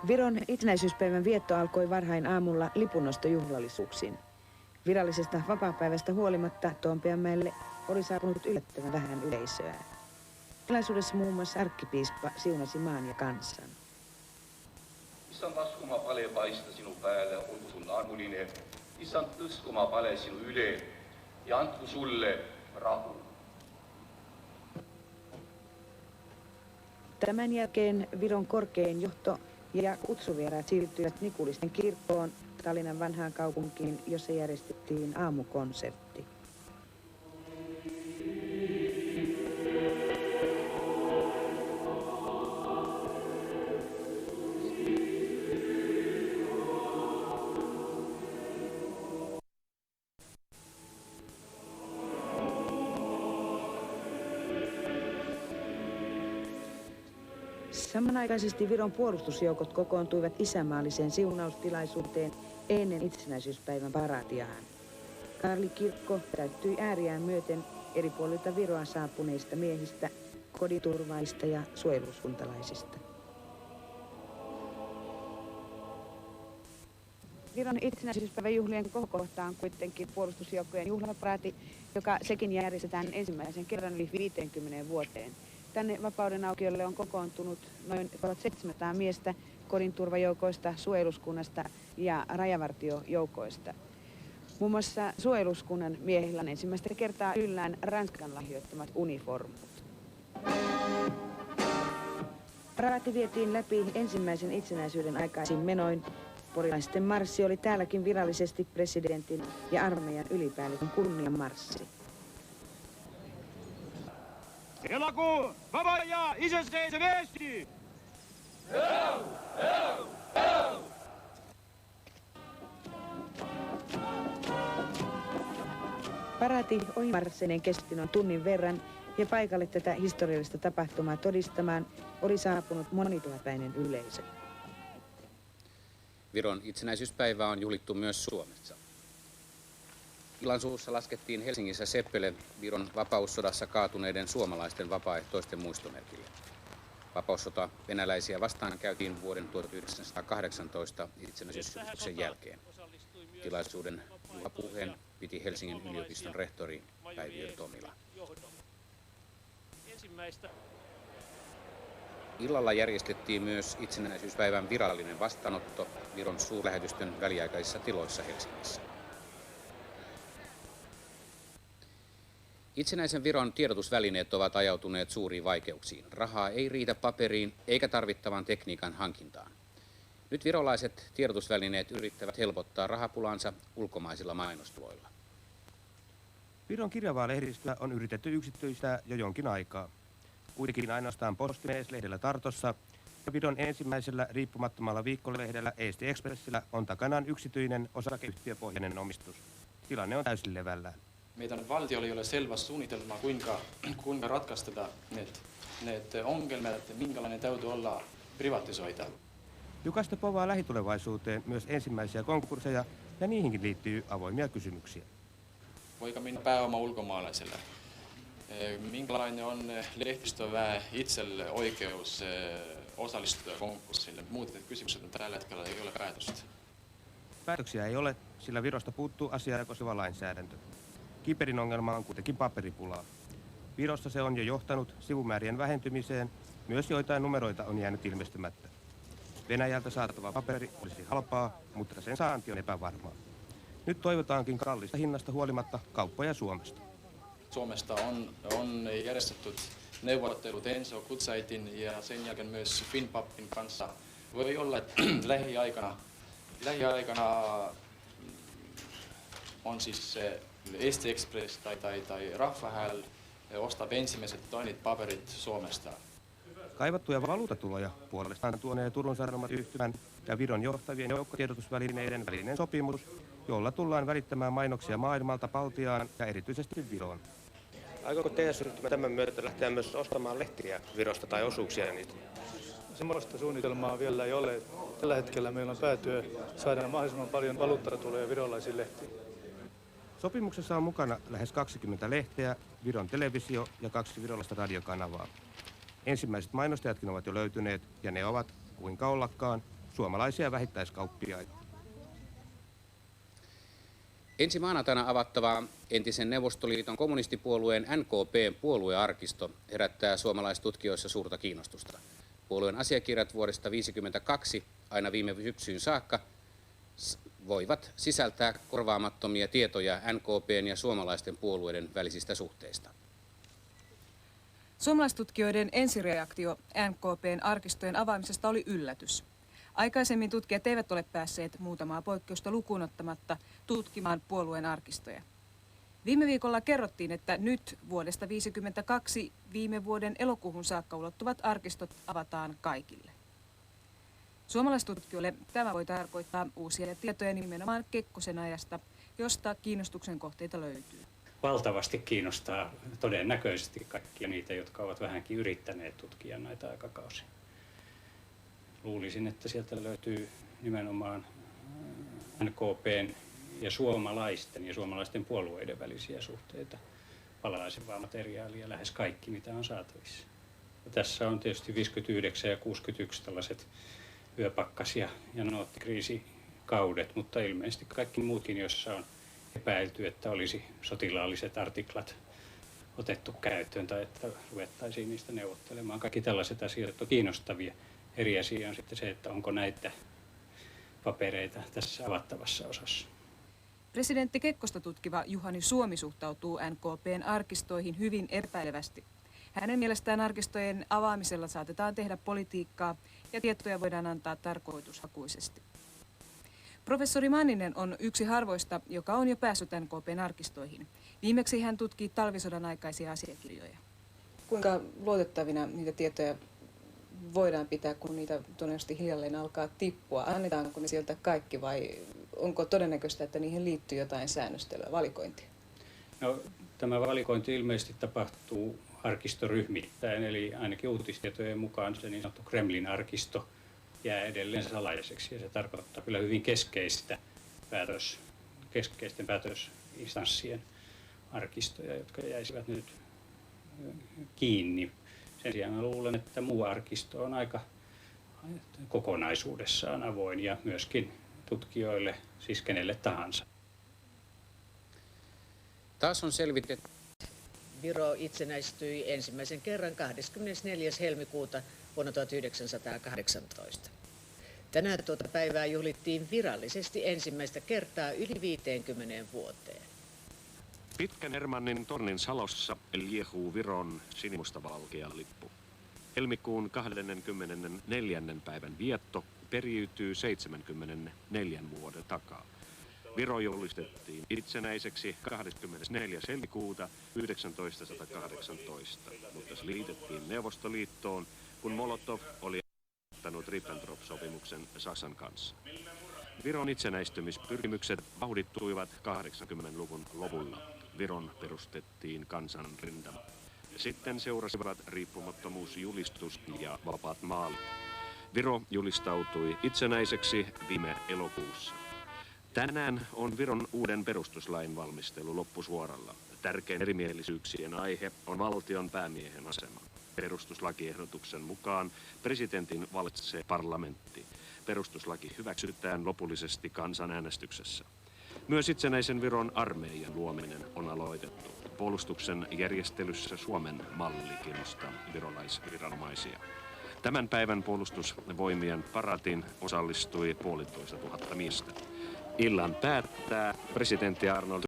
Viron itsenäisyyspäivän vietto alkoi varhain aamulla lipunnostojuhlallisuuksin. Virallisesta vapaapäivästä huolimatta Toonpeanmäelle oli saapunut yllättävän vähän yleisöä. Tilaisuudessa muun muassa arkkipiispa siunasi maan ja kansan. Isän laskuma pale paista sinun päälle, olko sun armullinen. Isän tuskuma pale sinun yle ja antku sulle rahu. Tämän jälkeen Viron korkein johto ja kutsuvieraat siirtyivät Nikulisten kirkkoon Tallinnan vanhaan kaupunkiin, jossa järjestettiin aamukonsertti. Samanaikaisesti Viron puolustusjoukot kokoontuivat isänmaalliseen siunaustilaisuuteen ennen itsenäisyyspäivän paraatiaan. Kaarlikirkko täyttyi ääriään myöten eri puolilta Viroa saapuneista miehistä, kodinturvaista ja suojeluskuntalaisista. Viron itsenäisyyspäivän juhlien kohokohta on kuitenkin puolustusjoukkojen juhlaparaati, joka sekin järjestetään ensimmäisen kerran yli 50 vuoteen. Tänne Vapauden aukiolle on kokoontunut noin 1700 miestä kodinturvajoukoista, suojeluskunnasta ja rajavartiojoukoista. Muun muassa suojeluskunnan miehillä on ensimmäistä kertaa yllään Ranskan lahjoittamat uniformut. Paraati vietiin läpi ensimmäisen itsenäisyyden aikaisin menoin. Porilaisten marssi oli täälläkin virallisesti presidentin ja armeijan ylipäällikön kunniamarssi. Elaku vapaa ja isänseisv Eesti! Paraati oli marsseineen kesti noin tunnin verran ja paikalle tätä historiallista tapahtumaa todistamaan oli saapunut monituhatpäinen yleisö. Viron itsenäisyyspäivää on juhlittu myös Suomessa. Illan suussa laskettiin Helsingissä seppele Viron vapaussodassa kaatuneiden suomalaisten vapaaehtoisten muistomerkille. Vapaussota venäläisiä vastaan käytiin vuoden 1918 itsenäisyysjulistuksen jälkeen. Tilaisuuden juhlapuheen piti Helsingin yliopiston rehtori Päiviö Tomila. Illalla järjestettiin myös itsenäisyyspäivän virallinen vastaanotto Viron suurlähetystön väliaikaisissa tiloissa Helsingissä. Itsenäisen Viron tiedotusvälineet ovat ajautuneet suuriin vaikeuksiin. Rahaa ei riitä paperiin eikä tarvittavan tekniikan hankintaan. Nyt virolaiset tiedotusvälineet yrittävät helpottaa rahapulansa ulkomaisilla mainostuloilla. Viron kirjavaa lehdistöä on yritetty yksityistää jo jonkin aikaa. Kuitenkin ainoastaan Postimies-lehdellä Tartossa ja Viron ensimmäisellä riippumattomalla viikkolehdellä Eesti Expressillä on takanaan yksityinen osakeyhtiöpohjainen omistus. Tilanne on täysin levällään. Meidän valtiolla ei ole selvä suunnitelma, kuinka ratkaista need ongelmat, että minkälainen täytyy olla privatisoita. Jukaista povaa lähitulevaisuuteen myös ensimmäisiä konkursseja ja niihinkin liittyy avoimia kysymyksiä. Voiko minä pääoma ulkomaalaiselle? Minkälainen on lehdistöväen itselle oikeus osallistua konkurssille? Muuten kysymykset tällä hetkellä ei ole päätöstä. Päätöksiä ei ole, sillä Virosta puuttuu asiaa koskeva lainsäädäntö. Kiperin ongelma on kuitenkin paperipulaa. Virossa se on jo johtanut sivumäärien vähentymiseen, myös joitain numeroita on jäänyt ilmestymättä. Venäjältä saatava paperi olisi halpaa, mutta sen saanti on epävarmaa. Nyt toivotaankin kallista hinnasta huolimatta kauppoja Suomesta. Suomesta on järjestetty neuvottelut Enso Kutsaitin ja sen jälkeen myös Finnpapin kanssa. Voi olla, että lähiaikana on siis Eesti Express tai Rahvahääl ostaa ensimmäiset toinit paperit Suomesta. Kaivattuja valuutatuloja puolestaan tuonee Turun Sanomat-yhtymän ja Viron johtavien joukkotiedotusvälineiden välinen sopimus, jolla tullaan välittämään mainoksia maailmalta Baltiaan ja erityisesti Viroon. Aikooko teidän yhtymä tämän myötä lähteä myös ostamaan lehtiä Virosta tai osuuksia niitä? Semmoista suunnitelmaa vielä ei ole. Tällä hetkellä meillä on päätyö saada mahdollisimman paljon valuuttatuloja virolaisiin lehtiin. Sopimuksessa on mukana lähes 20 lehteä, Viron televisio ja 2 virolaista radiokanavaa. Ensimmäiset mainostajatkin ovat jo löytyneet ja ne ovat, kuinka ollakaan, suomalaisia vähittäiskauppiaita. Ensi maanantaina avattava entisen Neuvostoliiton kommunistipuolueen NKP:n puoluearkisto herättää suomalaistutkijoissa suurta kiinnostusta. Puolueen asiakirjat vuodesta 1952 aina viime syksyyn saakka voivat sisältää korvaamattomia tietoja NKP:n ja suomalaisten puolueiden välisistä suhteista. Suomalaistutkijoiden ensireaktio NKP:n arkistojen avaamisesta oli yllätys. Aikaisemmin tutkijat eivät ole päässeet muutamaa poikkeusta lukuun ottamatta tutkimaan puolueen arkistoja. Viime viikolla kerrottiin, että nyt vuodesta 1952 viime vuoden elokuuhun saakka ulottuvat arkistot avataan kaikille. Suomalaistutkijoille tämä voi tarkoittaa uusia tietoja nimenomaan Kekkosen ajasta, josta kiinnostuksen kohteita löytyy. Valtavasti kiinnostaa todennäköisesti kaikkia niitä, jotka ovat vähänkin yrittäneet tutkia näitä aikakausia. Luulisin, että sieltä löytyy nimenomaan NKP:n ja suomalaisten puolueiden välisiä suhteita valaisevaa materiaalia, lähes kaikki mitä on saatavissa. Ja tässä on tietysti 59 ja 61 tällaiset yöpakkas- ja noottikriisikaudet, mutta ilmeisesti kaikki muutkin, joissa on epäilty, että olisi sotilaalliset artiklat otettu käyttöön tai että ruvettaisiin niistä neuvottelemaan. Kaikki tällaiset asiat on kiinnostavia. Eri asia on sitten se, että onko näitä papereita tässä avattavassa osassa. Presidentti Kekkosta tutkiva Juhani Suomi suhtautuu NKP:n arkistoihin hyvin epäilevästi. Hänen mielestään arkistojen avaamisella saatetaan tehdä politiikkaa ja tietoja voidaan antaa tarkoitushakuisesti. Professori Manninen on yksi harvoista, joka on jo päässyt NKP:n arkistoihin. Viimeksi hän tutkii talvisodan aikaisia asiakirjoja. Kuinka luotettavina niitä tietoja voidaan pitää, kun niitä todennäköisesti hiljalleen alkaa tippua? Annetaanko ne sieltä kaikki vai onko todennäköistä, että niihin liittyy jotain säännöstelyä, valikointia? No, tämä valikointi ilmeisesti tapahtuu arkistoryhmittäin, eli ainakin uutistietojen mukaan se niin sanottu Kremlin arkisto jää edelleen salaiseksi, ja se tarkoittaa kyllä hyvin keskeisten päätösinstanssien arkistoja, jotka jäisivät nyt kiinni. Sen sijaan mä luulen, että muu arkisto on aika kokonaisuudessaan avoin ja myöskin tutkijoille, siis kenelle tahansa. Taas on selvitetty. Viro itsenäistyi ensimmäisen kerran 24. helmikuuta vuonna 1918. Tänään tuota päivää juhlittiin virallisesti ensimmäistä kertaa yli 50 vuoteen. Pitkän Hermannin tornin salossa liehuu Viron sinimustavalkea lippu. Helmikuun 24. päivän vietto periytyy 74 vuoden takaa. Viro julistettiin itsenäiseksi 24. helmikuuta 1918, mutta se liitettiin Neuvostoliittoon, kun Molotov oli ottanut Ribbentrop-sopimuksen Saksan kanssa. Viron itsenäistymispyrkimykset vauhdittuivat 80-luvun lopulla. Viron perustettiin kansanrintama. Sitten seurasivat riippumattomuusjulistus ja vapaat maalit. Viro julistautui itsenäiseksi viime elokuussa. Tänään on Viron uuden perustuslain valmistelu loppusuoralla. Tärkein erimielisyyksien aihe on valtion päämiehen asema. Perustuslakiehdotuksen mukaan presidentin valitsee parlamentti. Perustuslaki hyväksytään lopullisesti kansanäänestyksessä. Myös itsenäisen Viron armeijan luominen on aloitettu. Puolustuksen järjestelyssä Suomen malli kiinnostaa virolaisviranomaisia. Tämän päivän puolustusvoimien paraatiin osallistui 1 500 miestä. Illan päättää presidentti Arnold